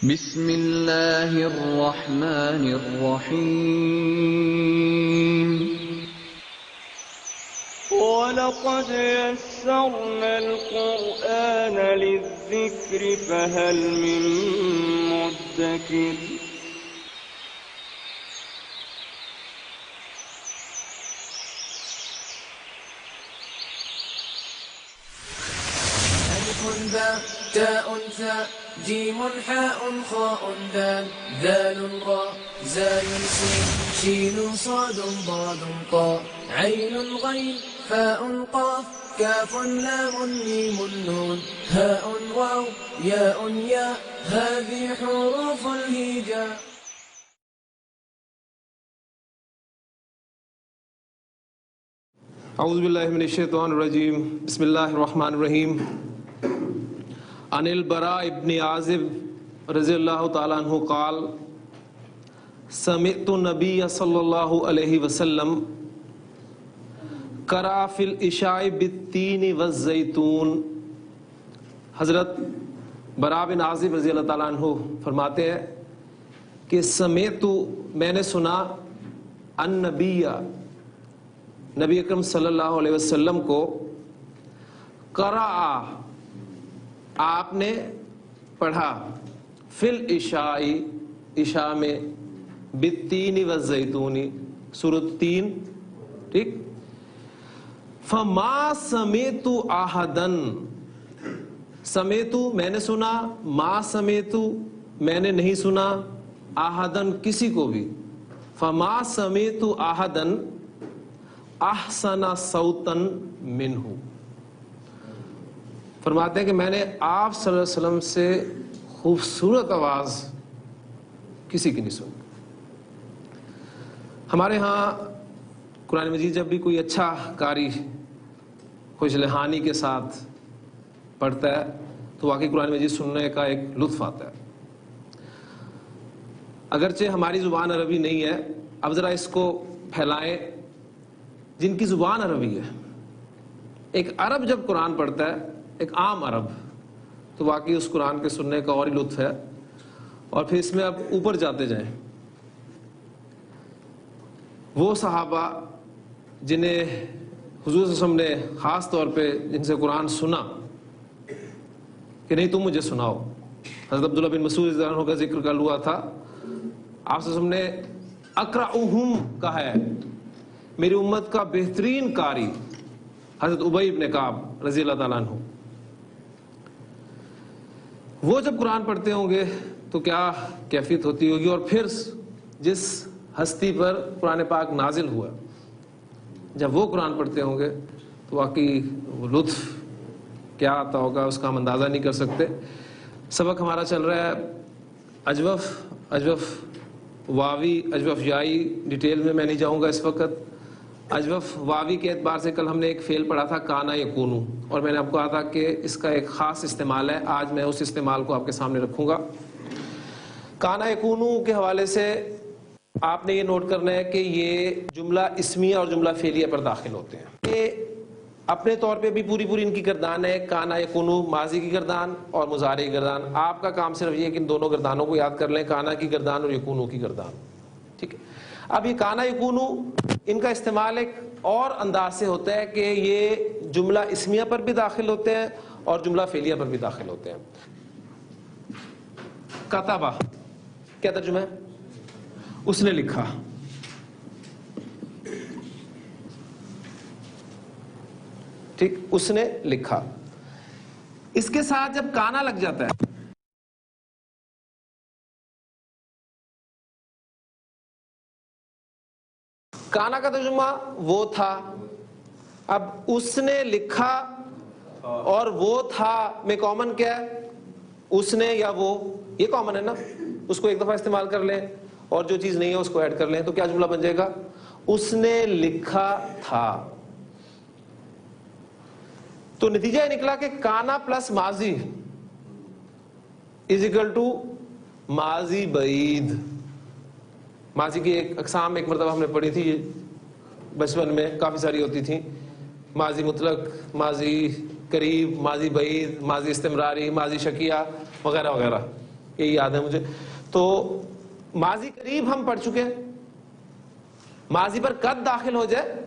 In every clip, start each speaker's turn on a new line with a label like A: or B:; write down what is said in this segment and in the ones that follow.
A: بسم اللہ الرحمن الرحیم
B: وَلَقَدْ يَسَّرْنَا الْقُرْآنَ لِلذِّكْرِ فَهَلْ مِن مُّدَّكِرٍ
C: ألف باء تاء ثاء جيم حاء خاء دال ذال راء زاي سين شين صاد ضاد طاء عين غين فاء قاف كاف لام ميم نون هاء واو ياء ياء هذه حروف الهجاء.
D: اعوذ باللہ من الشیطان الرجیم بسم اللہ الرحمن الرحیم. عن البراء ابن عازب رضی اللہ تعالیٰ عنہ قال سمعت النبی صلی اللہ علیہ وسلم قرأ فی العشاء بالتین والزیتون. حضرت براء بن عازب رضی اللہ تعالیٰ عنہ فرماتے ہیں کہ سمعت میں نے سنا النبی نبی اکرم صلی اللہ علیہ وسلم کو قرأ آپ نے پڑھا فی العشاء عشاء میں بالتین والزیتون سورۃ تین ٹھیک. فما سمعت احدا سمعت میں نے سنا ما سمعت میں نے نہیں سنا احدا کسی کو بھی. فما سمعت احدا احسن صوتا منہ فرماتے ہیں کہ میں نے آپ صلی اللہ علیہ وسلم سے خوبصورت آواز کسی کی نہیں سنی. ہمارے ہاں قرآن مجید جب بھی کوئی اچھا قاری خوش لحانی کے ساتھ پڑھتا ہے تو واقعی قرآن مجید سننے کا ایک لطف آتا ہے. اگرچہ ہماری زبان عربی نہیں ہے, اب ذرا اس کو پھیلائیں. جن کی زبان عربی ہے, ایک عرب جب قرآن پڑھتا ہے, ایک عام عرب, تو واقعی اس قرآن کے سننے کا اور ہی لطف ہے. اور پھر اس میں اب اوپر جاتے جائیں, وہ صحابہ جنہیں حضور صلی اللہ علیہ وسلم نے خاص طور پہ جن سے قرآن سنا کہ نہیں تم مجھے سناؤ. حضرت عبداللہ بن مسعود رضی اللہ عنہ کا ذکر کل ہوا تھا. آپ صلی اللہ علیہ وسلم نے اقرأہم کہا ہے, میری امت کا بہترین قاری حضرت ابی بن کعب رضی اللہ تعالیٰ عنہ. وہ جب قرآن پڑھتے ہوں گے تو کیا کیفیت ہوتی ہوگی. اور پھر جس ہستی پر قرآن پاک نازل ہوا, جب وہ قرآن پڑھتے ہوں گے تو واقعی وہ لطف کیا آتا ہوگا اس کا ہم اندازہ نہیں کر سکتے. سبق ہمارا چل رہا ہے اجوف واوی اجوف یائی. ڈیٹیل میں نہیں جاؤں گا اس وقت. اجوف واوی کے اعتبار سے کل ہم نے ایک فعل پڑھا تھا کانا یکونو, اور میں نے آپ کو کہا تھا کہ اس کا ایک خاص استعمال ہے. آج میں اس استعمال کو آپ کے سامنے رکھوں گا. کانا یکونو کے حوالے سے آپ نے یہ نوٹ کرنا ہے کہ یہ جملہ اسمیہ اور جملہ فعلیہ پر داخل ہوتے ہیں. یہ اپنے طور پہ بھی پوری ان کی گردان ہے, کانا یکونو ماضی کی گردان اور مضارع کی گردان. آپ کا کام صرف یہ کہ ان دونوں گردانوں کو یاد کر لیں, کانا کی گردان اور یکونو کی گردان. ٹھیک ہے. اب یہ کانا یکونو ان کا استعمال ایک اور انداز سے ہوتا ہے کہ یہ جملہ اسمیہ پر بھی داخل ہوتے ہیں اور جملہ فعلیہ پر بھی داخل ہوتے ہیں. کتبہ کیا ترجمہ ہے؟ اس نے لکھا. ٹھیک, اس نے لکھا. اس کے ساتھ جب کانا لگ جاتا ہے کانا کا ترجمہ وہ تھا. اب اس نے لکھا اور وہ تھا میں کامن کیا ہے؟ اس نے یا وہ, یہ کامن ہے نا. اس کو ایک دفعہ استعمال کر لیں اور جو چیز نہیں ہے اس کو ایڈ کر لیں تو کیا جملہ بن جائے گا؟ اس نے لکھا تھا. تو نتیجہ یہ نکلا کہ کانا پلس ماضی از اکول ٹو ماضی بعید. ماضی کی ایک اقسام ایک مرتبہ ہم نے پڑھی تھی بچپن میں, کافی ساری ہوتی تھیں. ماضی مطلق, ماضی قریب, ماضی بعید, ماضی استمراری, ماضی شکیہ وغیرہ وغیرہ. یہ یاد ہے مجھے. تو ماضی قریب ہم پڑھ چکے ہیں, ماضی پر قد داخل ہو جائے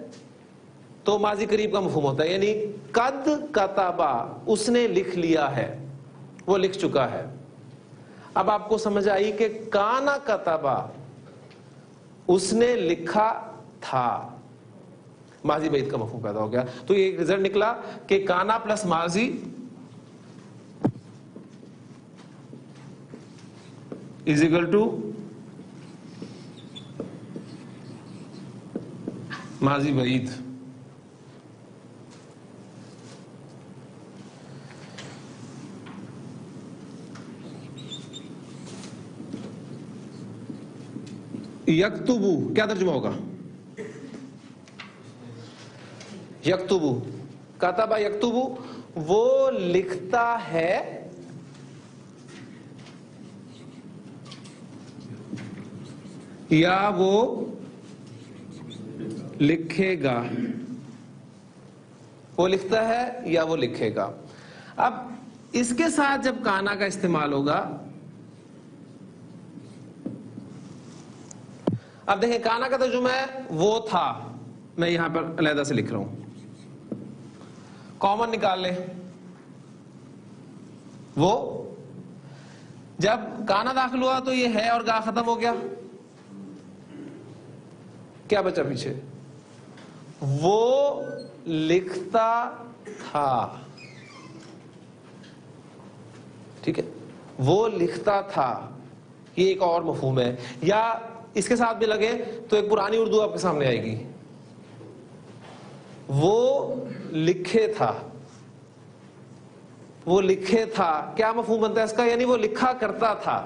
D: تو ماضی قریب کا مفہوم ہوتا ہے, یعنی قد کتبا, اس نے لکھ لیا ہے, وہ لکھ چکا ہے. اب آپ کو سمجھ آئی کہ کانا کتبا, اس نے لکھا تھا, ماضی بعید کا مفہوم پیدا ہو گیا. تو یہ رزلٹ نکلا کہ کانا پلس ماضی از اکول ٹو ماضی بعید. یکتبو کیا ترجمہ ہوگا؟ یکتبو, کتبہ یکتبو, وہ لکھتا ہے یا وہ لکھے گا, وہ لکھتا ہے یا وہ لکھے گا. اب اس کے ساتھ جب کانا کا استعمال ہوگا, اب دیکھیں کانا کا ترجمہ ہے وہ تھا, میں یہاں پر علیحدہ سے لکھ رہا ہوں, کامن نکال لیں. وہ جب کانا داخل ہوا تو یہ ہے اور گا ختم ہو گیا, کیا بچا پیچھے؟ وہ لکھتا تھا. ٹھیک ہے, وہ لکھتا تھا, یہ ایک اور مفہوم ہے. یا اس کے ساتھ بھی لگے تو ایک پرانی اردو آپ کے سامنے آئے گی, وہ لکھے تھا, وہ لکھے تھا. کیا مفہوم بنتا ہے اس کا؟ یعنی وہ لکھا کرتا تھا.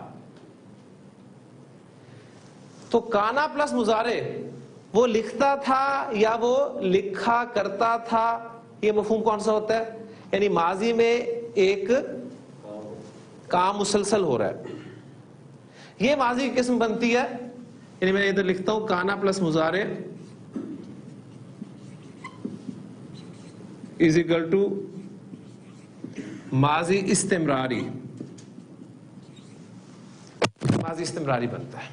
D: تو کانا پلس مضارع, وہ لکھتا تھا یا وہ لکھا کرتا تھا, یہ مفہوم کون سا ہوتا ہے؟ یعنی ماضی میں ایک کام مسلسل ہو رہا ہے, یہ ماضی کی قسم بنتی ہے. یعنی میں ادھر لکھتا ہوں کانا پلس مضارع از اکول ٹو ماضی استمراری. ماضی استمراری بنتا ہے.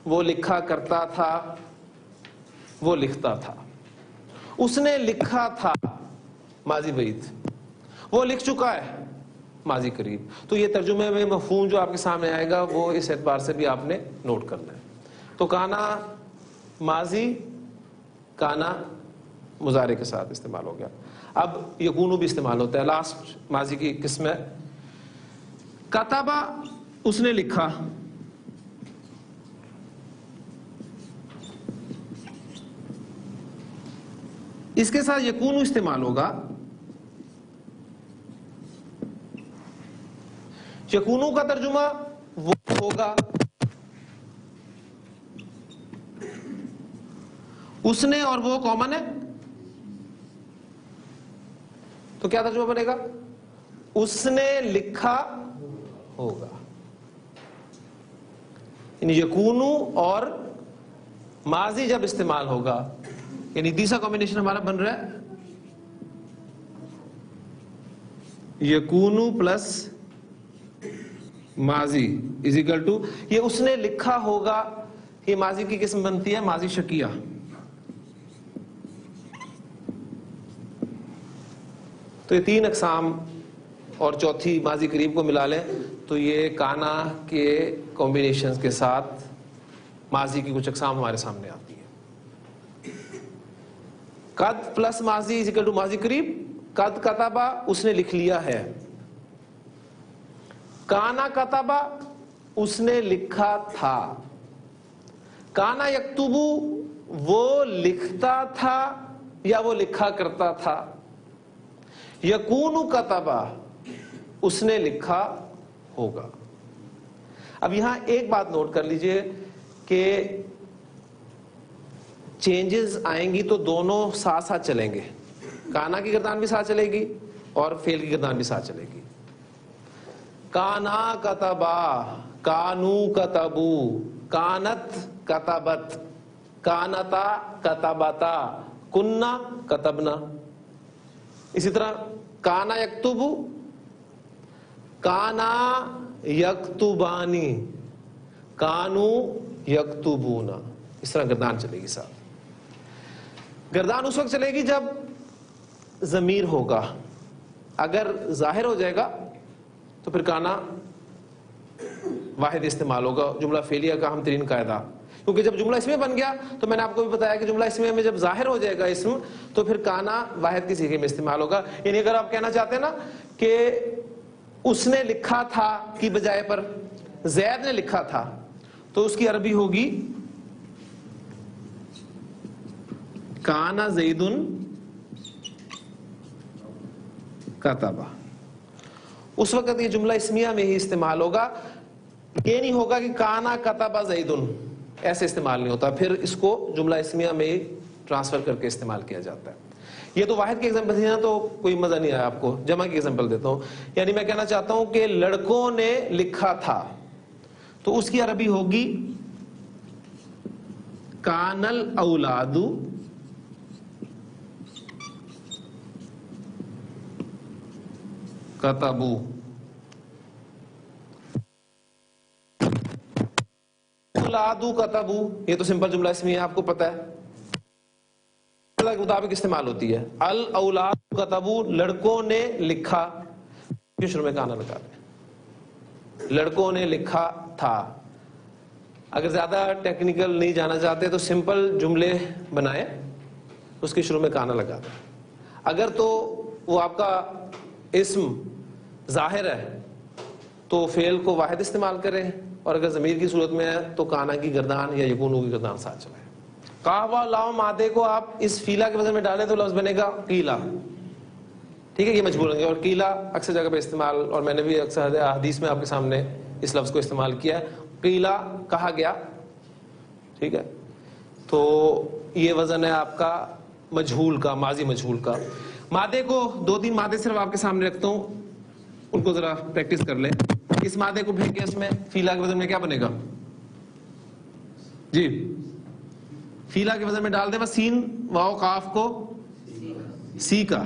D: وہ لکھا کرتا تھا, وہ لکھتا تھا. اس نے لکھا تھا, ماضی بعید. وہ لکھ چکا ہے, ماضی قریب. تو یہ ترجمے میں مفہوم جو آپ کے سامنے آئے گا وہ اس اعتبار سے بھی آپ نے نوٹ کرنا ہے. تو کانا ماضی, کانا مضارع کے ساتھ استعمال ہو گیا. اب یکونو بھی استعمال ہوتا ہے, لاسٹ ماضی کی قسم ہے. کتبہ, اس نے لکھا, اس کے ساتھ یکونو استعمال ہوگا. یکونو کا ترجمہ وہ ہوگا, اس نے اور وہ کامن ہے, تو کیا ترجمہ بنے گا؟ اس نے لکھا ہوگا. یعنی یکونو اور ماضی جب استعمال ہوگا, یعنی تیسرا کمبینیشن ہمارا بن رہا ہے یکونو پلس ماضی از اکول ٹو, یہ اس نے لکھا ہوگا, یہ ماضی کی قسم بنتی ہے ماضی شکیہ. تو یہ تین اقسام, اور چوتھی ماضی قریب کو ملا لیں تو یہ کانا کے کمبینیشنز کے ساتھ ماضی کی کچھ اقسام ہمارے سامنے آتی ہیں. قد پلس ماضی از اکول ٹو ماضی قریب. قد کتبہ, اس نے لکھ لیا ہے. کانا کتبہ, اس نے لکھا تھا. کانا یکتبو, وہ لکھتا تھا یا وہ لکھا کرتا تھا. یکونو کتبہ, اس نے لکھا ہوگا. اب یہاں ایک بات نوٹ کر لیجئے کہ چینجز آئیں گی تو دونوں ساتھ ساتھ چلیں گے. کانا کی گردان بھی ساتھ چلے گی اور فعل کی گردان بھی ساتھ چلے گی. کانا کتبا, کانو کتبو, کانت کتبت, کانتا کتبتا, کننا کتبنا. اسی طرح کانا یکتبو, کانا یکتبانی، کانو یکتبونا، اس طرح گردان چلے گی صاحب. گردان اس وقت چلے گی جب ضمیر ہوگا. اگر ظاہر ہو جائے گا تو پھر کانا واحد استعمال ہوگا. جملہ فعلیہ کا اہم ترین قاعدہ، کیونکہ جب جملہ اسمیہ بن گیا تو میں نے آپ کو بھی بتایا کہ جملہ اسمیہ میں جب ظاہر ہو جائے گا اسم تو پھر کانا واحد کی صیغے میں استعمال ہوگا. یعنی اگر آپ کہنا چاہتے ہیں نا کہ اس نے لکھا تھا کی بجائے پر زید نے لکھا تھا تو اس کی عربی ہوگی کانا زیدن کتبا. اس وقت یہ جملہ اسمیہ میں ہی استعمال ہوگا. یہ نہیں ہوگا کہ کانا کتبا زیدن، ایسے استعمال نہیں ہوتا. پھر اس کو جملہ اسمیہ میں ٹرانسفر کر کے استعمال کیا جاتا ہے. یہ تو واحد کی ایگزامپل تھی نا، تو کوئی مزہ نہیں آیا آپ کو. جمع کی ایگزامپل دیتا ہوں. یعنی میں کہنا چاہتا ہوں کہ لڑکوں نے لکھا تھا تو اس کی عربی ہوگی کان الاولاد کتبو. اولادو کتبو، یہ تو سمپل جملہ اسمیہ ہے، آپ کو پتا ہے کے مطابق استعمال ہوتی ہے. الاولاد کتبو، لڑکوں نے لکھا، شروع میں کانا لگا دیں. لڑکوں نے لکھا تھا. اگر زیادہ ٹیکنیکل نہیں جانا چاہتے تو سمپل جملے بنائے، اس کے شروع میں کانا لگا دیں. اگر تو وہ آپ کا اسم ظاہر ہے تو فعل کو واحد استعمال کریں، اور اگر ضمیر کی صورت میں ہے تو کانا کی گردان یا یکونو کی گردان ساتھ چلائیں. قہوہ لاؤ مادے کو آپ اس فیلا کے وزن میں ڈالیں تو لفظ بنے گا قیلا. ٹھیک ہے، یہ مجبور ہیں. اور قیلا اکثر جگہ پہ استعمال، اور میں نے بھی اکثر حدیث میں آپ کے سامنے اس لفظ کو استعمال کیا ہے. قیلا کہا گیا. ٹھیک ہے، تو یہ وزن ہے آپ کا مجہول کا، ماضی مجہول کا. مادے کو 2-3 مادے صرف آپ کے سامنے رکھتا ہوں، ان کو ذرا پریکٹس کر لیں. اس مادے کو پھینکے اس میں فیلا کے وزن میں کیا بنے گا؟ جی فیلا کے وزن میں ڈال دیں بس سین واو قاف کو سی کا.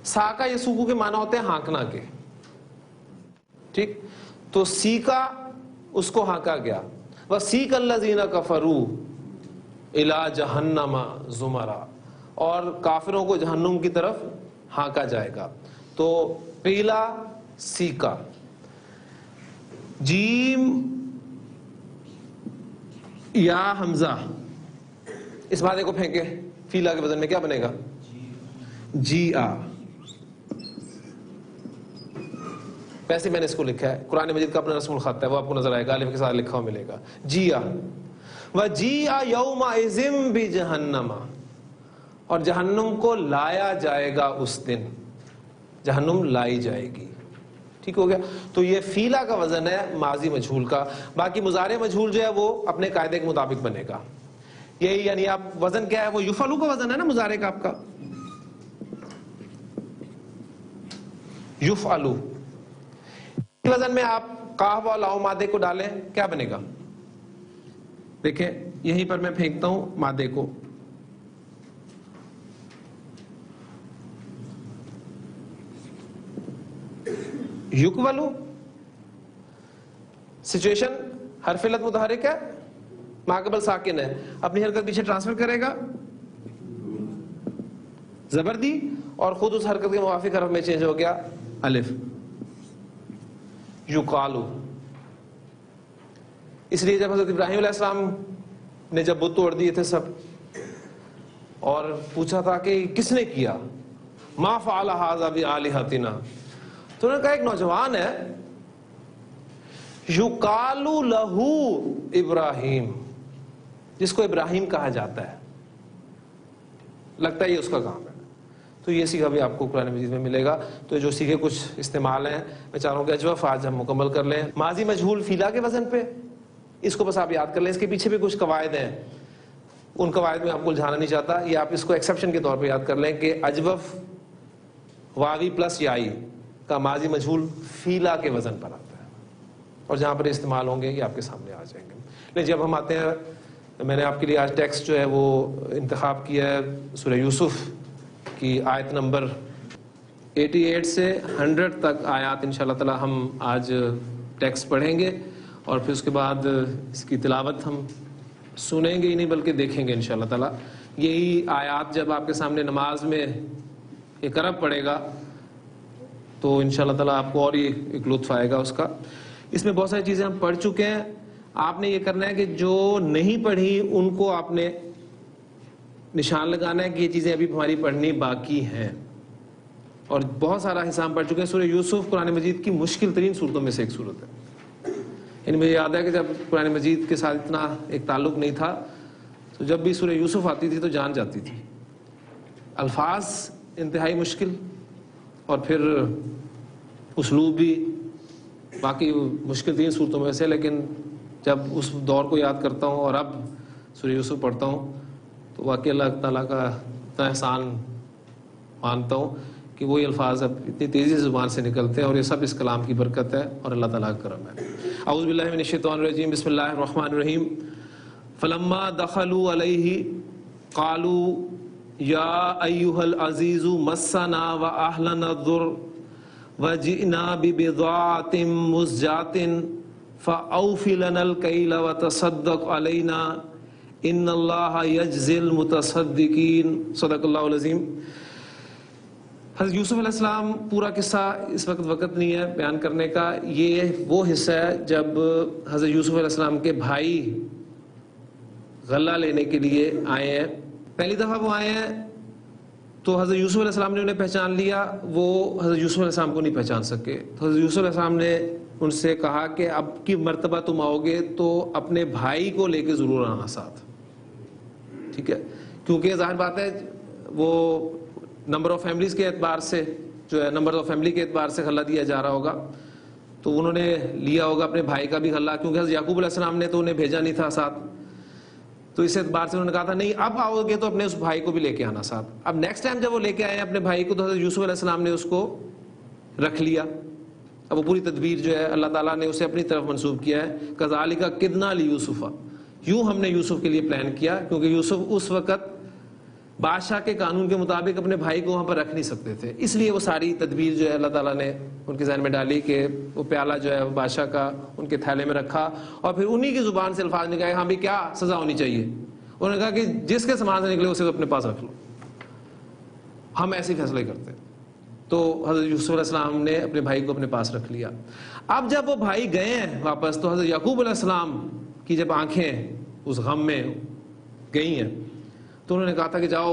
D: سا کا یسوکو کے معنی ہوتے ہیں ہانکنا کے. ٹھیک، تو سی کا اس کو ہانکا گیا. وَسِيقَ الَّذِينَ كَفَرُوا إِلَىٰ جَهَنَّمَ زُمَرًا، اور کافروں کو جہنم کی طرف ہانکا جائے گا. تو قیلا سیکا. جیم یا حمزہ، اس مادے کو پھینکے فیلا کے وزن میں کیا بنے گا؟ جی آ. ویسے میں نے اس کو لکھا ہے، قرآن مجید کا اپنا رسم الخط ہے، وہ آپ کو نظر آئے گا، الف کے ساتھ لکھا ہوا ملے گا. جی آ وَجِيءَ يَوْمَئِذٍ بِجَهَنَّمَ، اور جہنم کو لایا جائے گا اس دن. جہنم لائی جائے گی. ٹھیک ہو گیا. تو یہ فیلا کا وزن ہے ماضی مجہول کا. باقی مضارع مجہول جو ہے وہ اپنے قاعدے کے مطابق بنے گا. یہی یعنی آپ وزن کیا ہے، وہ یفعلو کا وزن ہے نا مضارع کا آپ کا، یفعلو. اس وزن میں آپ قاف و لاؤ مادے کو ڈالیں، کیا بنے گا؟ دیکھیں یہیں پر میں پھینکتا ہوں مادے کو. یقبلو، سچویشن حرف علت متحرک ہے، ما قبل ساکن ہے، اپنی حرکت پیچھے ٹرانسفر کرے گا زبردی، اور خود اس حرکت کے موافق حرف میں چینج ہو گیا الف. یقالو. اس لیے جب حضرت ابراہیم علیہ السلام نے جب بت توڑ دیے تھے سب اور پوچھا تھا کہ کس نے کیا، ما فعل ھذا بآلہتنا، تو انہوں نے کہا ایک نوجوان ہے یقالو لہو ابراہیم، جس کو ابراہیم کہا جاتا ہے، لگتا ہے یہ اس کا کام ہے. تو یہ سیکھا بھی آپ کو قرآن مجید میں ملے گا. تو جو سیکھے کچھ استعمال ہیں، میں چاہ رہا ہوں کہ اجوف آج ہم مکمل کر لیں. ماضی مجہول فیلا کے وزن پہ، اس کو بس آپ یاد کر لیں. اس کے پیچھے بھی کچھ قواعد ہیں، ان قواعد میں آپ کو الجھانا نہیں چاہتا. یہ آپ اس کو ایکسیپشن کے طور پہ یاد کر لیں کہ اجوف واوی پلس یائی کا ماضی مجہول فیلا کے وزن پر آتا ہے، اور جہاں پر استعمال ہوں گے یہ آپ کے سامنے آ جائیں گے. لیکن جب ہم آتے ہیں، میں نے آپ کے لیے آج ٹیکسٹ جو ہے وہ انتخاب کیا ہے سورہ یوسف کی آیت نمبر 88 سے 100 تک آیات انشاءاللہ تعالی ہم آج ٹیکسٹ پڑھیں گے اور پھر اس کے بعد اس کی تلاوت ہم سنیں گے ہی نہیں بلکہ دیکھیں گے انشاءاللہ تعالی. یہی آیات جب آپ کے سامنے نماز میں ایک عرب پڑے گا تو انشاءاللہ تعالی آپ کو اور ہی ایک لطف آئے گا اس کا. اس میں بہت ساری چیزیں ہم پڑھ چکے ہیں. آپ نے یہ کرنا ہے کہ جو نہیں پڑھی ان کو آپ نے نشان لگانا ہے کہ یہ چیزیں ابھی ہماری پڑھنی باقی ہیں. اور بہت سارا حصہ ہم پڑھ چکے ہیں. سورہ یوسف قرآن مجید کی مشکل ترین صورتوں میں سے ایک صورت ہے. یعنی مجھے یاد ہے کہ جب قرآن مجید کے ساتھ اتنا ایک تعلق نہیں تھا تو جب بھی سورہ یوسف آتی تھی تو جان جاتی تھی. الفاظ انتہائی مشکل اور پھر اسلوب بھی باقی مشکل ترین صورتوں میں سے. لیکن جب اس دور کو یاد کرتا ہوں اور اب سورہ یوسف پڑھتا ہوں تو واقعی اللہ تعالیٰ کا اتنا احسان مانتا ہوں کہ وہی الفاظ اب اتنی تیزی سے زبان سے نکلتے ہیں اور یہ سب اس کلام کی برکت ہے اور اللہ تعالیٰ کا کرم ہے. اعوذ باللہ من الشیطان الرجیم. بسم اللہ الرحمن الرحیم. فلما دخلوا علیہ قالوا یا ایھا العزیز مسنا واہلنا الضر وجئنا ببضاعۃ مزجاۃ فاوف لنا الکیل وتصدق علینا ان اللہ یجزی المتصدقین. صدق اللہ العظیم. حضرت یوسف علیہ السلام پورا قصہ اس وقت نہیں ہے بیان کرنے کا. یہ وہ حصہ ہے جب حضرت یوسف علیہ السلام کے بھائی غلہ لینے کے لیے آئے ہیں. پہلی دفعہ وہ آئے ہیں تو حضرت یوسف علیہ السلام نے انہیں پہچان لیا. وہ حضرت یوسف علیہ السلام کو نہیں پہچان سکے. تو حضرت یوسف علیہ السلام نے ان سے کہا کہ اب کی مرتبہ تم آؤ گے تو اپنے بھائی کو لے کے ضرور آنا ساتھ. ٹھیک ہے, کیونکہ ظاہر بات ہے وہ نمبر آف فیملیز کے اعتبار سے جو ہے نمبر آف فیملی کے اعتبار سے غلہ دیا جا رہا ہوگا تو انہوں نے لیا ہوگا اپنے بھائی کا بھی غلہ, کیونکہ حضرت یعقوب علیہ السلام نے تو انہیں بھیجا نہیں تھا ساتھ. تو اس اعتبار سے انہوں نے کہا تھا نہیں اب آؤ گے تو اپنے اس بھائی کو بھی لے کے آنا ساتھ. اب نیکسٹ ٹائم جب وہ لے کے آئے اپنے بھائی کو تو حضرت یوسف علیہ السلام نے اس کو رکھ لیا. اب وہ پوری تدبیر جو ہے اللہ تعالیٰ نے اسے اپنی طرف منسوب کیا ہے. کذالک کدنا لیوسف, یوں ہم نے یوسف کے لیے پلان کیا, کیونکہ یوسف اس وقت بادشاہ کے قانون کے مطابق اپنے بھائی کو وہاں پر رکھ نہیں سکتے تھے. اس لیے وہ ساری تدبیر جو ہے اللہ تعالیٰ نے ان کے ذہن میں ڈالی کہ وہ پیالہ جو ہے وہ بادشاہ کا ان کے تھیلے میں رکھا اور پھر انہی کی زبان سے الفاظ نکالے ہاں بھی کیا سزا ہونی چاہیے. انہوں نے کہا کہ جس کے سامان سے نکلے اسے اپنے پاس رکھ لو, ہم ایسے ہی فیصلے کرتے ہیں. تو حضرت یوسف علیہ السلام نے اپنے بھائی کو اپنے پاس رکھ لیا. اب جب وہ بھائی گئے ہیں واپس تو حضرت یعقوب علیہ السلام کی جب آنکھیں اس غم میں گئی ہیں تو انہوں نے کہا تھا کہ جاؤ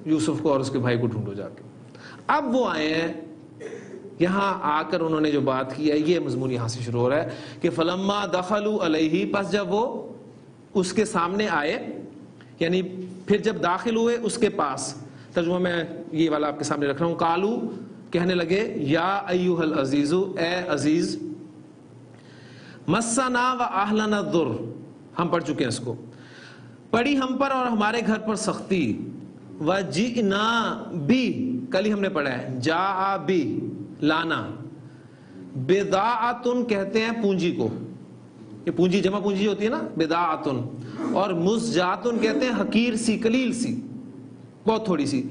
D: یوسف کو اور اس کے بھائی کو ڈھونڈو جا کے. اب وہ آئے ہیں یہاں آ کر انہوں نے جو بات کی ہے یہ مضمون یہاں سے شروع ہو رہا ہے کہ فلما دخلوا علیہ, پس جب وہ اس کے سامنے آئے یعنی پھر جب داخل ہوئے اس کے پاس. ترجمہ میں یہ والا آپ کے سامنے رکھ رہا ہوں. قالو, کہنے لگے یا ایھا العزیز, اے عزیز, مسنا واہلنا الضر, ہم پڑھ چکے ہیں اس کو, پڑی ہم پر اور ہمارے گھر پر سختی. وجئنا بھی, کل ہی ہم نے پڑھا ہے, جاء بھی لانا. بضاعتن کہتے ہیں پونجی کو, یہ پونجی جمع پونجی ہوتی ہے نا بضاعتن, اور مزجاتن کہتے ہیں حقیر سی قلیل سی بہت تھوڑی سی.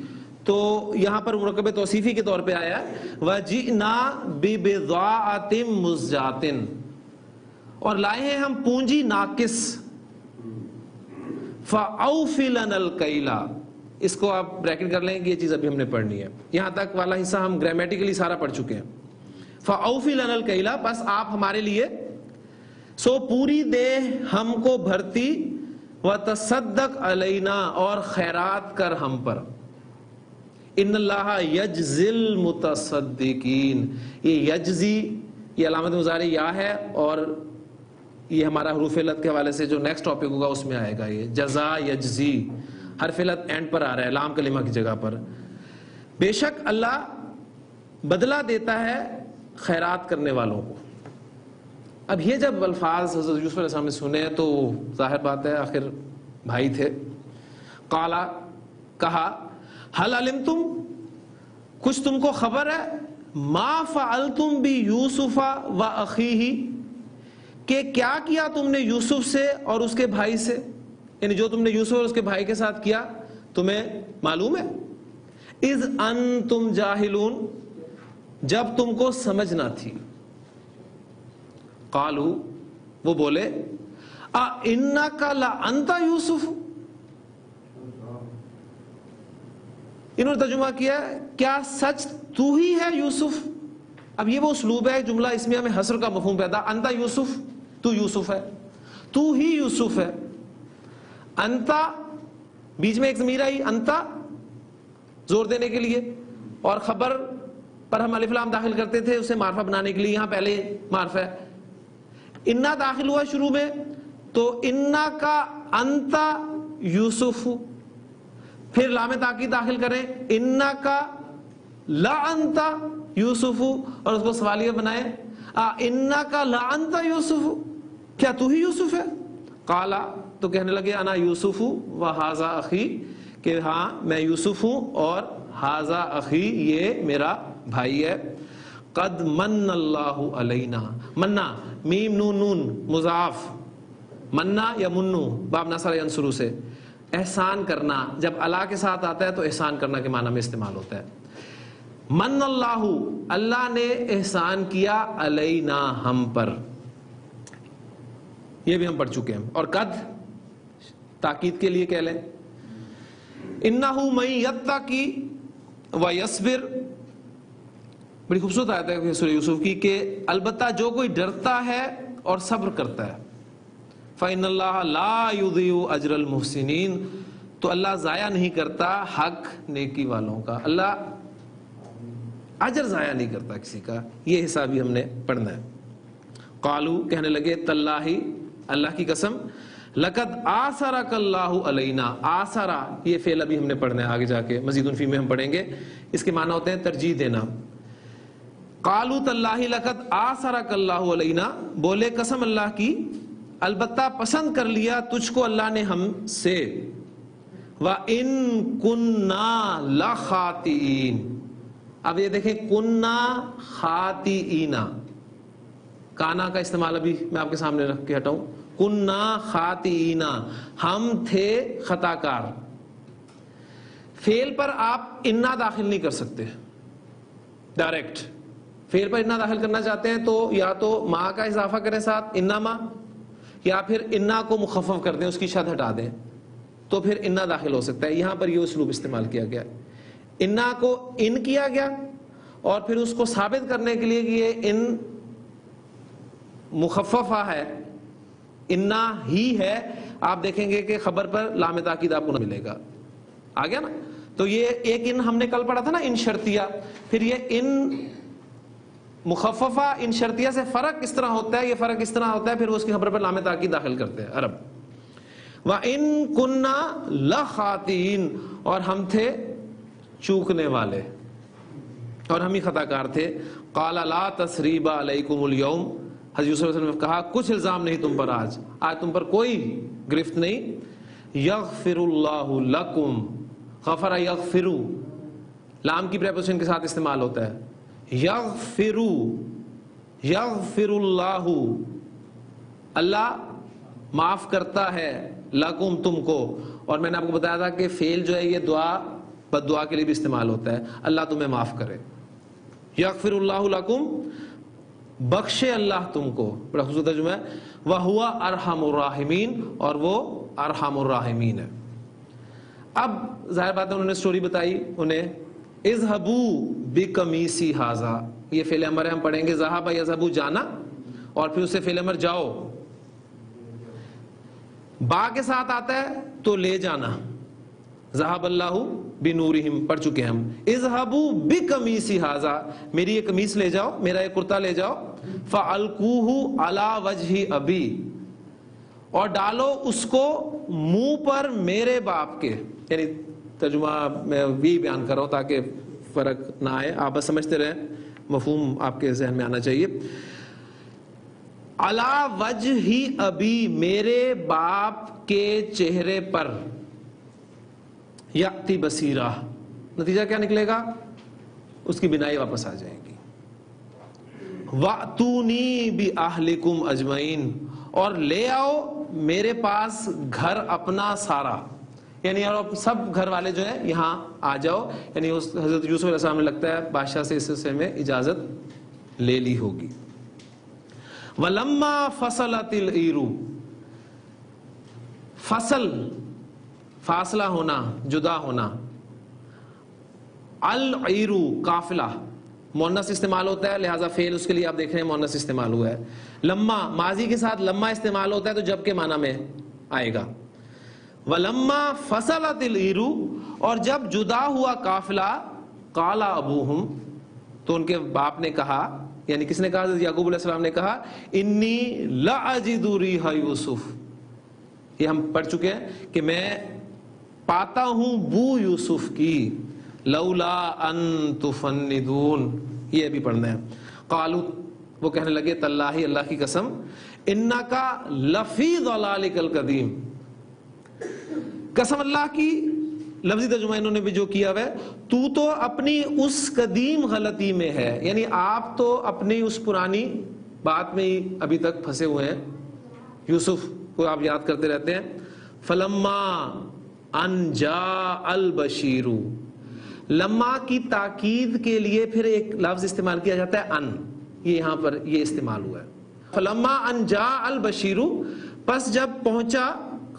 D: تو یہاں پر مرکب توصیفی کے طور پہ آیا ہے وجئنا ببضاعت مزجات, اور لائے ہیں ہم پونجی ناقص. فاوف لنا الکیل, اس کو آپ بریکٹ کر لیں کہ یہ چیز ابھی ہم نے پڑھنی ہے. یہاں تک والا حصہ ہم گرامیٹیکلی سارا پڑھ چکے ہیں. فاوف لنا الکیل, بس آپ ہمارے لیے سو پوری دے ہم کو بھرتی. وتصدق علینا, اور خیرات کر ہم پر. ان اللہ یجزی المتصدقین, یہ یجزی یہ علامت مضارع یا ہے اور یہ ہمارا حروف علت کے حوالے سے جو نیکسٹ ٹاپک ہوگا اس میں آئے گا. یہ جزا یجزی حرف علت اینڈ پر آ رہا ہے لام کلمہ کی جگہ پر. بے شک اللہ بدلہ دیتا ہے خیرات کرنے والوں کو. اب یہ جب الفاظ حضرت یوسف علیہ السلام نے سنے تو ظاہر بات ہے آخر بھائی تھے. قالا, کہا, حل علمتم, کچھ تم کو خبر ہے, ما فعلتم بی یوسف و اخیہ, کہ کیا کیا تم نے یوسف سے اور اس کے بھائی سے, یعنی جو تم نے یوسف اور اس کے بھائی کے ساتھ کیا تمہیں معلوم ہے. اذ انتم جاہلون, جب تم کو سمجھ نہ تھی. قالو وہ بولے اِنَّكَ لَأَنْتَ یوسف. انہوں نے ترجمہ کیا کیا سچ تو ہی ہے یوسف. اب یہ وہ اسلوب ہے جملہ اسمیہ میں حصر کا مفہوم پیدا. انتا یوسف, تو یوسف ہے, تو ہی یوسف ہے. انتا بیچ میں ایک ضمیر آئی انتا زور دینے کے لیے, اور خبر پر ہم الف لام داخل کرتے تھے اسے معرفہ بنانے کے لیے, یہاں پہلے معرفہ ہے. انا داخل ہوا شروع میں تو انا کا انتا یوسف, پھر لام تاکید داخل کریں انا کا لا انتا یوسف, اور اس کو سوالیہ بنائے انا کا لا انتا یوسف, کیا تو ہی یوسف ہے. قالا تو کہنے لگے انا یوسف و ھذا اخی, کہ ہاں میں یوسف ہوں اور ھذا اخی یہ میرا بھائی ہے. قد من اللہ علینا, منا میم نون نون مضاف, منا یا منو باب نصر ینصرو سے احسان کرنا, جب اللہ کے ساتھ آتا ہے تو احسان کرنا کے معنی میں استعمال ہوتا ہے. من اللہ, اللہ نے احسان کیا, علینا ہم پر, یہ بھی ہم پڑھ چکے ہیں. اور قد تاکید کے لیے کہہ لیں انہ من یتقی و یصبر, بڑی خوبصورت آیت ہے سورہ یوسف کی کہ البتہ جو کوئی ڈرتا ہے اور صبر کرتا ہے فإن اللہ لا یضیع اجر المحسنین, تو اللہ ضائع نہیں کرتا حق نیکی والوں کا, اللہ اجر ضائع نہیں کرتا کسی کا. یہ حصہ بھی ہم نے پڑھنا ہے. قالو کہنے لگے تاللہ اللہ کی قسم, لقد آثرک اللہ علینا, آثرا یہ فعل ابھی ہم نے پڑھنا ہے آگے جا کے, مزید فی میں ہم پڑھیں گے, اس کے معنی ہوتے ہیں ترجیح دینا. قالو تاللہ لقد آثرک اللہ علینا, بولے قسم اللہ کی البتہ پسند کر لیا تجھ کو اللہ نے ہم سے. وَإِن كُنَّا لَخَاطِئِينَ, اب یہ دیکھیں کننا خاطئینا, کانا کا استعمال ابھی میں آپ کے سامنے رکھ کے ہٹاؤں. کننا خاطئینا, ہم تھے خطا کار. فعل پر آپ انا داخل نہیں کر سکتے ڈائریکٹ. فعل پر انا داخل کرنا چاہتے ہیں تو یا تو ما کا اضافہ کریں ساتھ انما, یا پھر انا کو مخفف کر دیں, اس کی شد ہٹا دیں, تو پھر انا داخل ہو سکتا ہے. یہاں پر یہ اسلوب استعمال کیا گیا, انا کو ان کیا گیا, اور پھر اس کو ثابت کرنے کے لیے کہ یہ ان مخففہ ہے, انا ہی ہے, آپ دیکھیں گے کہ خبر پر لام تاکید آپ کو نہ ملے گا. آ گیا نا. تو یہ ایک ان ہم نے کل پڑھا تھا نا ان شرطیہ, پھر یہ ان مخففہ ان شرطیہ سے فرق اس طرح ہوتا ہے, یہ فرق اس طرح ہوتا ہے, پھر اس کی خبر پر لام تاکید داخل کرتے ہیں عرب. وَإِن كُنَّا لَخَاطِئِينَ, اور ہم تھے چوکنے والے اور ہم ہی خطا کار تھے. قَالَ لَا تَثْرِيبَ عَلَيْكُمُ الْيَوْمَ, حضرت یوسف علیہ السلام نے کہا کچھ الزام نہیں تم پر, آج تم پر کوئی گرفت نہیں. یغفر اللہ لکم, غفر یغفر لام کی پریپوزیشن کے ساتھ استعمال ہوتا ہے. یغفر اللہ, اللہ معاف کرتا ہے, لکم تم کو. اور میں نے آپ کو بتایا تھا کہ فعل جو ہے یہ دعا بد دعا کے لیے بھی استعمال ہوتا ہے, اللہ تمہیں معاف کرے. یغفر اللہ لکم, بخشے اللہ تم کو, بڑا خوبصورت ترجمہ ہے. وَهُوَ أَرْحَمُ الرَّاحِمِينَ, اور وہ ارحم الراحمین ہے. اب ظاہر بات ہے انہوں نے سٹوری بتائی انہیں. اذهبوا بقمیصی ھذا, یہ فعل امر ہے, ہم پڑھیں گے ذهب یذهب جانا, اور پھر اس سے فعل امر جاؤ, با کے ساتھ آتا ہے تو لے جانا. ذهب اللہ بنورہم پڑھ چکے ہم. اذهبوا بقمیصی ھذا, میری یہ قمیص لے جاؤ, میرا یہ کرتا لے جاؤ. فَأَلْقُوهُ عَلَى وَجْهِ أَبِي, اور ڈالو اس کو منہ پر میرے باپ کے. یعنی ترجمہ میں بھی بیان کر رہا ہوں تاکہ فرق نہ آئے, آپ بس سمجھتے رہیں, مفہوم آپ کے ذہن میں آنا چاہیے. عَلَى وَجْهِ أَبِي, میرے باپ کے چہرے پر. یأتی بصیرہ, نتیجہ کیا نکلے گا, اس کی بنائی واپس آ جائے گی. وَأْتُونِي بِأَهْلِكُمْ أَجْمَعِينَ, اور لے آؤ میرے پاس گھر اپنا سارا. یعنی اور سب گھر والے جو ہیں یہاں آ جاؤ، یعنی اس حضرت یوسف علیہ السلام نے لگتا ہے بادشاہ سے اس سلسلے میں اجازت لے لی ہوگی. وَلَمَّا فَصَلَتِ الْعِيرُ، فصل فاصلہ ہونا، جدا ہونا. العیر قافلہ مؤنث استعمال ہوتا ہے، لہذا فعل اس کے لیے آپ دیکھ رہے ہیں مؤنث استعمال ہوا ہے. لما ماضی کے ساتھ لما استعمال ہوتا ہے تو جب کے معنی میں آئے گا. وَلَمَّا فَصَلَتِ الْعِيرُ، اور جب جدا ہوا قافلہ، قَالَ أَبُوهُمْ، تو ان کے باپ نے کہا، یعنی کس نے کہا؟ حضرت یعقوب علیہ السلام نے کہا، انی لَأَجِدُ رِیحَ یوسف. یہ ہم پڑھ چکے ہیں کہ میں پاتا ہوں بو یوسف کی، لولا ان تفندون، یہ بھی پڑھنا ہے. قالوا، وہ کہنے لگے، تاللہ، اللہ کی قسم، انکا لفی ضلالک القدیم، قسم اللہ کی. لفظی ترجمہ انہوں نے بھی جو کیا ہے، تو اپنی اس قدیم غلطی میں ہے، یعنی آپ تو اپنی اس پرانی بات میں ہی ابھی تک پھنسے ہوئے ہیں. یوسف کو آپ یاد کرتے رہتے ہیں. فلما ان جاء البشیر، لما کی تاکید کے لیے پھر ایک لفظ استعمال کیا جاتا ہے ان، یہ یہاں پر یہ استعمال ہوا ہے. فلما ان جاء البشیر، پس جب پہنچا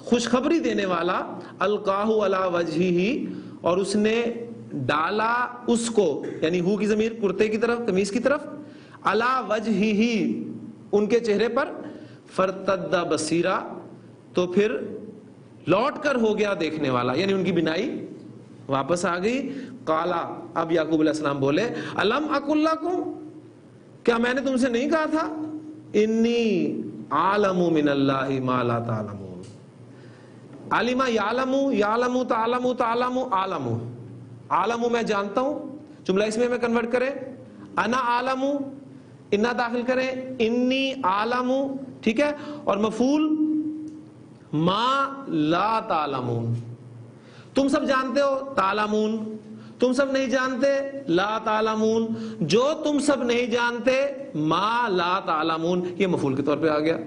D: خوشخبری دینے والا، القاہ علی وجہہ، اور اس نے ڈالا اس کو، یعنی ہو کی ضمیر کرتے کی طرف، قمیص کی طرف، علی وجہہ، ان کے چہرے پر، فرتد بصیرا، تو پھر لوٹ کر ہو گیا دیکھنے والا، یعنی ان کی بینائی واپس آ گئی. قالا، اب یعقوب علیہ السلام بولے، الم اقل لکم، کیا میں نے تم سے نہیں کہا تھا، انی عالم من اللہ ما لا تعلمون. علم یعلم، یعلم تعلم، تعلم عالم. عالم میں جانتا ہوں، جملہ اس میں کنورٹ کریں، انا عالم، انا داخل کریں، انی عالم، ٹھیک ہے، اور مفعول ما لا تعلمون. تم سب جانتے ہو، تعلمون، تم سب نہیں جانتے، لا تعلمون، جو تم سب نہیں جانتے، ما لا تعلمون، یہ مفعول کے طور پہ آ گیا.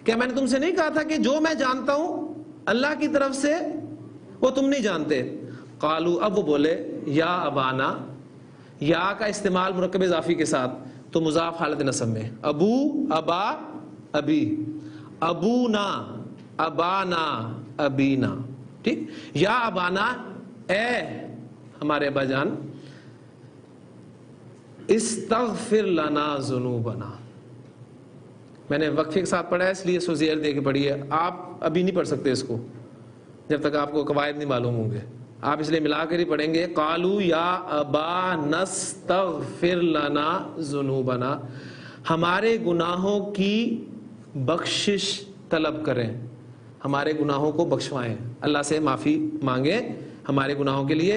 D: کیا میں نے تم سے نہیں کہا تھا کہ جو میں جانتا ہوں اللہ کی طرف سے وہ تم نہیں جانتے. قالو، اب وہ بولے، یا ابانا، یا کا استعمال مرکب اضافی کے ساتھ تو مضاف حالت نصب میں، ابو، ابا، ابی، ابونا، ابانا، ابینا، ٹھیک. یا ابانا، اے ہمارے ابا جان، استغفر لنا ذنوبنا. میں نے وقفے کے ساتھ پڑھا ہے اس لیے اس کو زیر دے کے پڑھی ہے، آپ ابھی نہیں پڑھ سکتے اس کو جب تک آپ کو قواعد نہیں معلوم ہوں گے، آپ اس لیے ملا کر ہی پڑھیں گے. قالوا یا ابا نستغفر لنا ذنوبنا، ہمارے گناہوں کی بخشش طلب کریں، ہمارے گناہوں کو بخشوائیں، اللہ سے معافی مانگیں ہمارے گناہوں کے لیے.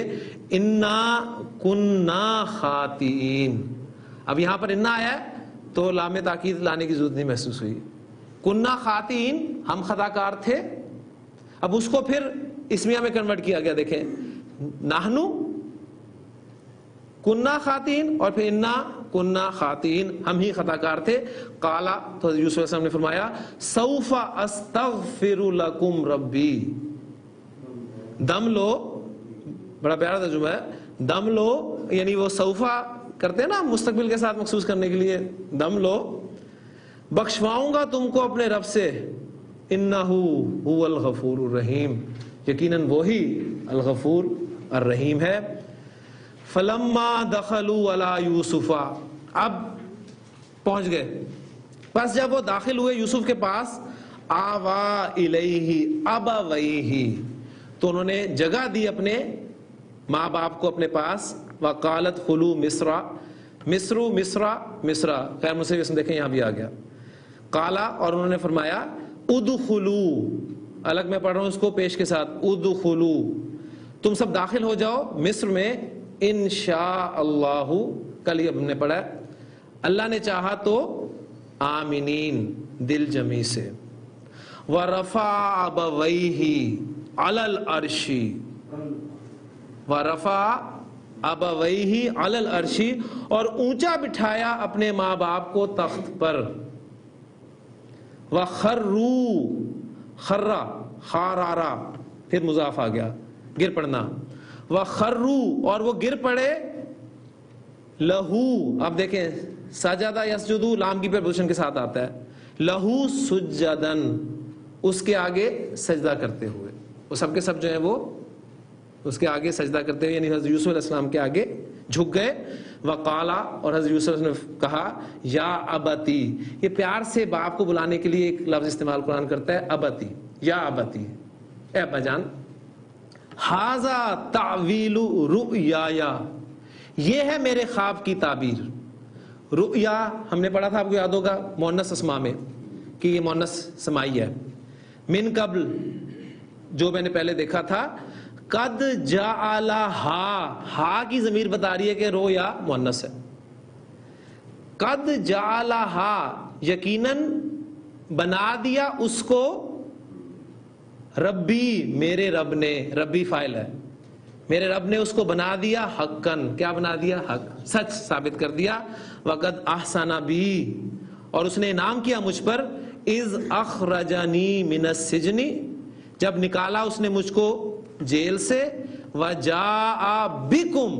D: انا کننا خاطئین، اب یہاں پر انا آیا ہے تو لام تاکید لانے کی ضرورت نہیں محسوس ہوئی. کننا خاطئین، ہم خطا کار تھے. اب اس کو پھر اسمیہ میں کنورٹ کیا گیا، دیکھیں، نحنو کننا خاطئین اور پھر انا کننا خاطئین، ہم ہی خطا کار تھے. قالا، تو یوسف علیہ السلام نے فرمایا، سوف استغفر لکم ربی، دم لو، بڑا پیارا ترجمہ ہے، دم لو، یعنی وہ سوفا کرتے ہیں نا مستقبل کے ساتھ مخصوص کرنے کے لیے، دم لو، بخشواؤں گا تم کو اپنے رب سے، انہو هو الغفور الرحیم، یقیناً وہی الغفور الرحیم ہے. فلما دخلوا علی یوسف، اب پہنچ گئے، پس جب وہ داخل ہوئے یوسف کے پاس، آوا الیہ ابویہ، تو انہوں نے جگہ دی اپنے ماں باپ کو اپنے پاس. وقالت خلو مصر، مصر، مصر، مصر، خیر مجھے اس میں دیکھیں یہاں بھی آ گیا. قالا، اور انہوں نے فرمایا، ادخلو، الگ میں پڑھ رہا ہوں اس کو پیش کے ساتھ، ادخلو، تم سب داخل ہو جاؤ مصر میں، انشاء اللہ، کل ہی ہم نے پڑھا ہے، اللہ نے چاہا تو، آمینین، دل جمی سے. ورفع ابویہ علی العرش، ورفع ابویہ علی العرش، اور اونچا بٹھایا اپنے ماں باپ کو تخت پر. وخروا، خرا، خارارا، پھر مضاف آ گیا گر پڑنا. وَخَرُّوا اور وہ گر پڑے لہو. اب دیکھیں سجدہ یسجدو لام کی پریپوزیشن کے ساتھ آتا ہے. لہو سجدن اس کے آگے سجدہ کرتے ہوئے. وہ سب کے سب جو ہیں وہ اس کے آگے سجدہ کرتے ہوئے یعنی حضرت یوسف علیہ السلام کے آگے جھک گئے. وقالا اور حضرت یوسف نے کہا یا ابتی. یہ پیار سے باپ کو بلانے کے لیے ایک لفظ استعمال قرآن کرتا ہے ابتی. یا ابتی اے ابا جان. ھذا تعویل رؤیایا یہ ہے میرے خواب کی تعبیر. رؤیا ہم نے پڑھا تھا آپ کو یاد ہوگا مؤنث اسماء میں کہ یہ مؤنث سمائی ہے. من قبل جو میں نے پہلے دیکھا تھا قد جعلہا ہا کی ضمیر بتا رہی ہے کہ رویا مؤنث ہے. قد جعلہا یقیناً بنا دیا اس کو ربی میرے رب نے. ربی فاعل ہے. میرے رب نے اس کو بنا دیا حقاً. کیا بنا دیا؟ حق سچ ثابت کر دیا. وقد احسن بی اور اس نے انعام کیا مجھ پر. اذ اخرجنی من السجن جب نکالا اس نے مجھ کو جیل سے. وجاء بکم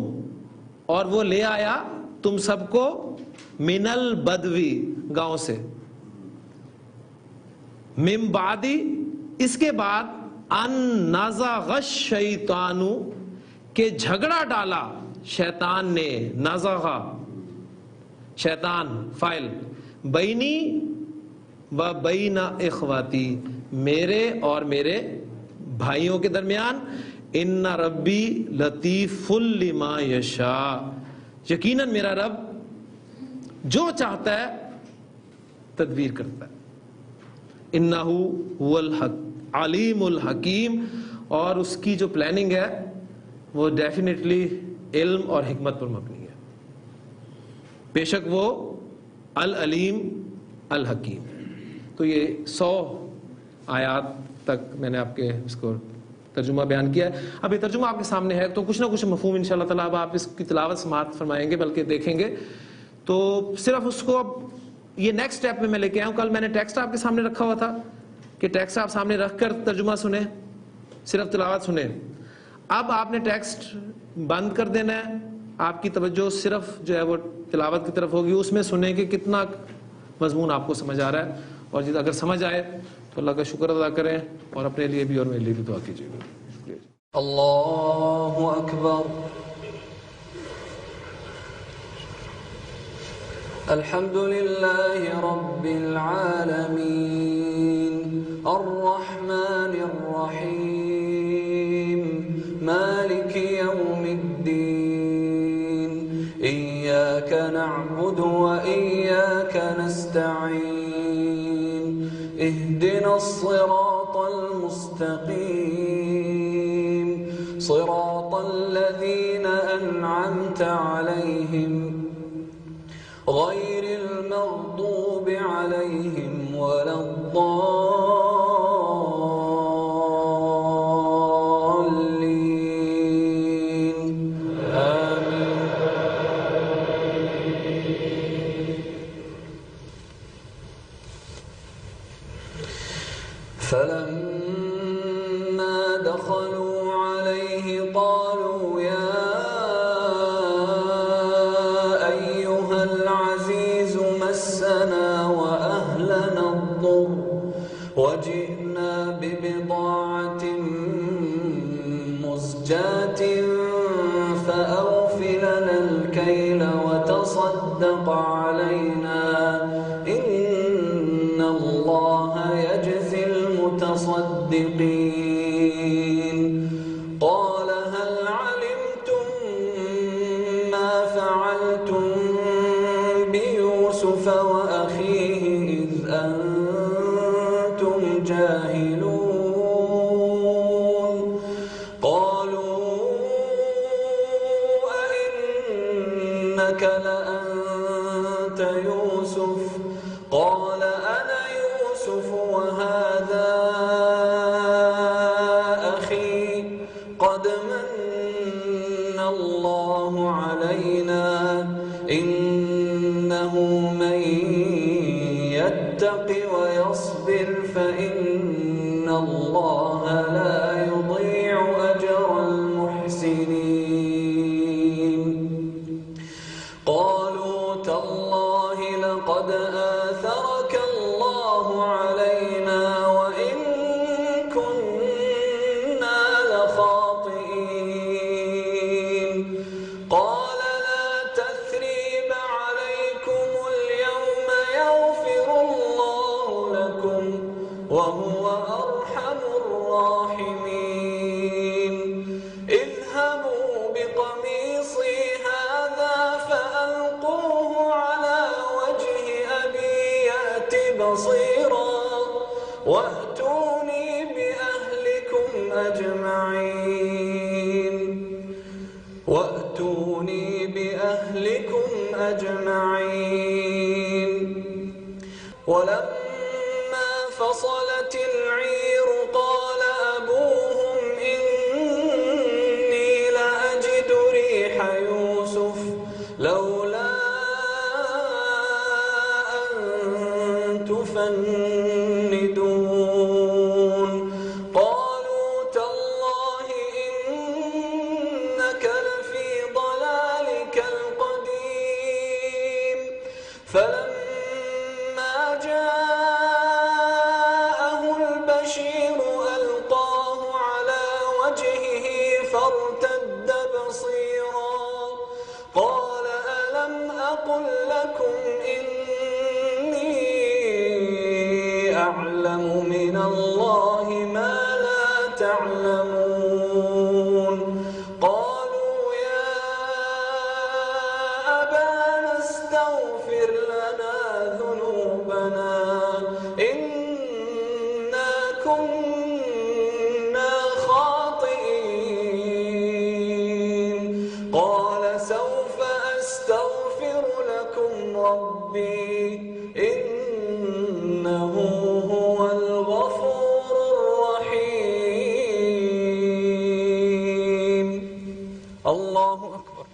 D: اور وہ لے آیا تم سب کو من البدوی گاؤں سے. من بعدی اس کے بعد ان نزغ الشیطان کہ جھگڑا ڈالا شیطان نے. نزغ شیطان فاعل. بینی و بین اخواتی میرے اور میرے بھائیوں کے درمیان. ان ربی لطیف لما یشاء یقیناً میرا رب جو چاہتا ہے تدبیر کرتا ہے. انہ هو الحق علیم الحکیم اور اس کی جو پلاننگ ہے وہ ڈیفینیٹلی علم اور حکمت پر مبنی ہے. بے شک وہ العلیم الحکیم. تو یہ 100 آیات تک میں نے آپ کے اس کو ترجمہ بیان کیا ہے. اب یہ ترجمہ آپ کے سامنے ہے تو کچھ نہ کچھ مفہوم انشاءاللہ تعالیٰ اب آپ اس کی تلاوت سماعت فرمائیں گے بلکہ دیکھیں گے. تو صرف اس کو اب یہ نیکسٹ اسٹیپ میں لے کے آیا ہوں. کل میں نے ٹیکسٹ آپ کے سامنے رکھا ہوا تھا کہ ٹیکسٹ آپ سامنے رکھ کر ترجمہ سنیں صرف تلاوت سنیں. اب آپ نے ٹیکسٹ بند کر دینا ہے. آپ کی توجہ صرف جو ہے وہ تلاوت کی طرف ہوگی. اس میں سنیں کہ کتنا مضمون آپ کو سمجھ آ رہا ہے اور اگر سمجھ آئے تو اللہ کا شکر ادا کریں اور اپنے لیے بھی اور میرے لیے بھی دعا کیجیے گا.
A: اللہ اکبر. الحمد للہ رب العالمین الرحمن الرحیم مالک یوم الدین ایاک نعبد و ایاک نستعین اهدنا الصراط المستقیم صراط الذین انعمت علیہم غیر المغضوب علیہم ولا الضالین آمین. فلما دخلوا علیہ قالوا یا وأهلنا الضر وجئنا ببضاعة مزجاة فأوف لنا الكيل وتصدق علينا إن الله يجزي المتصدقين. قال هل علمتم ما فعلتم بيوسف وأخيه إذ أنتم جاهلون. قالوا أئنك لأنت يوسف قال أنا يوسف وهذا أخي قد من الله علينا إنه من يتق ويصبر فإن الله لا يضيع قد آثرك الله علينا وإن كنا لخاطئين قال لا تثريب عليكم اليوم يغفر الله لكم وهو أرحم الراحمين اذهبوا بقميصي هذا فألقوه على وجه أبي يأت بصيرا وأتوني بأهلكم أجمعين ولما فصلت العير قال أبوهم إني لأجد ريح يوسف لولا أن تفندون قالوا تالله إنك لفي ضلالك القديم فلما جاءه البشير ألقاه على وجهه فارتد بصيرا قال ألم أقل لكم إني أعلم من الله ما لا تعلمون قالوا يا أبانا استغفر لنا ذنوبنا إنا كنا خاطئين قال سوف أستغفر لكم ربي إنه هو الغفور الرحيم الله أكبر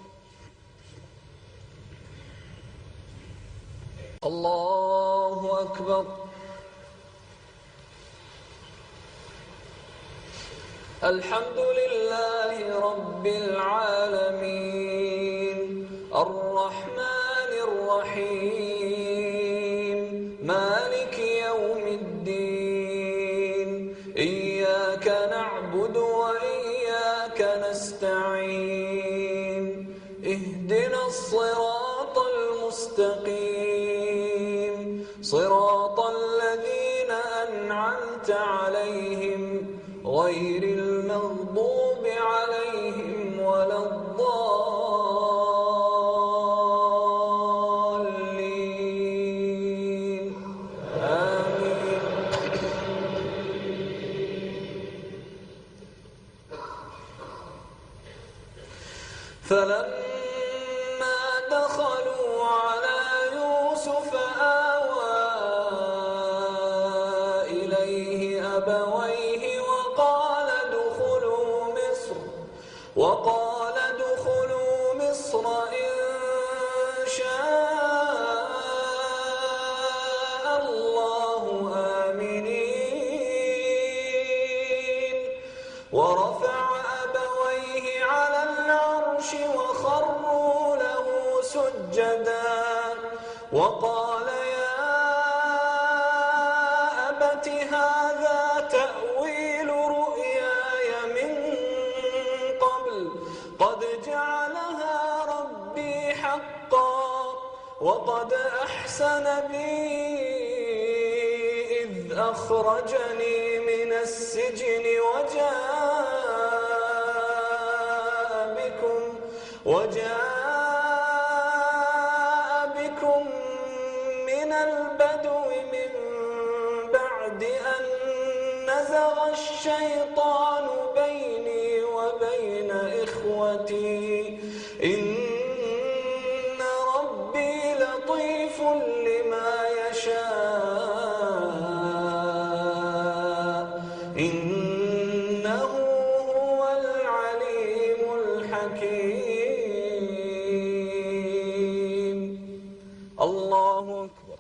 A: الله أكبر الحمد لله رب العالمين الرحمن الرحيم مالك يوم الدين إياك نعبد وإياك نستعين اهدنا الصراط المستقيم صراط الذين أنعمت عليهم غير المغضوب عليهم ولا الضالين آمين فلما دخلوا على يوسف آوى إليه أبويه وقال ادخلوا مصر إن شاء الله آمنين ورفع أبويه على العرش وخروا له سجدا وقال يا أبت هذا تأويل رؤياي من قبل قد جعلها ربي حقا وقد أحسن بي إذ أخرجني من السجن وجاء بكم من البدو من بعد أن نزغ الشيطان بيني وبين إخوتي إن ربي لطيف لما يشاء إنه هو العليم الحكيم الله أكبر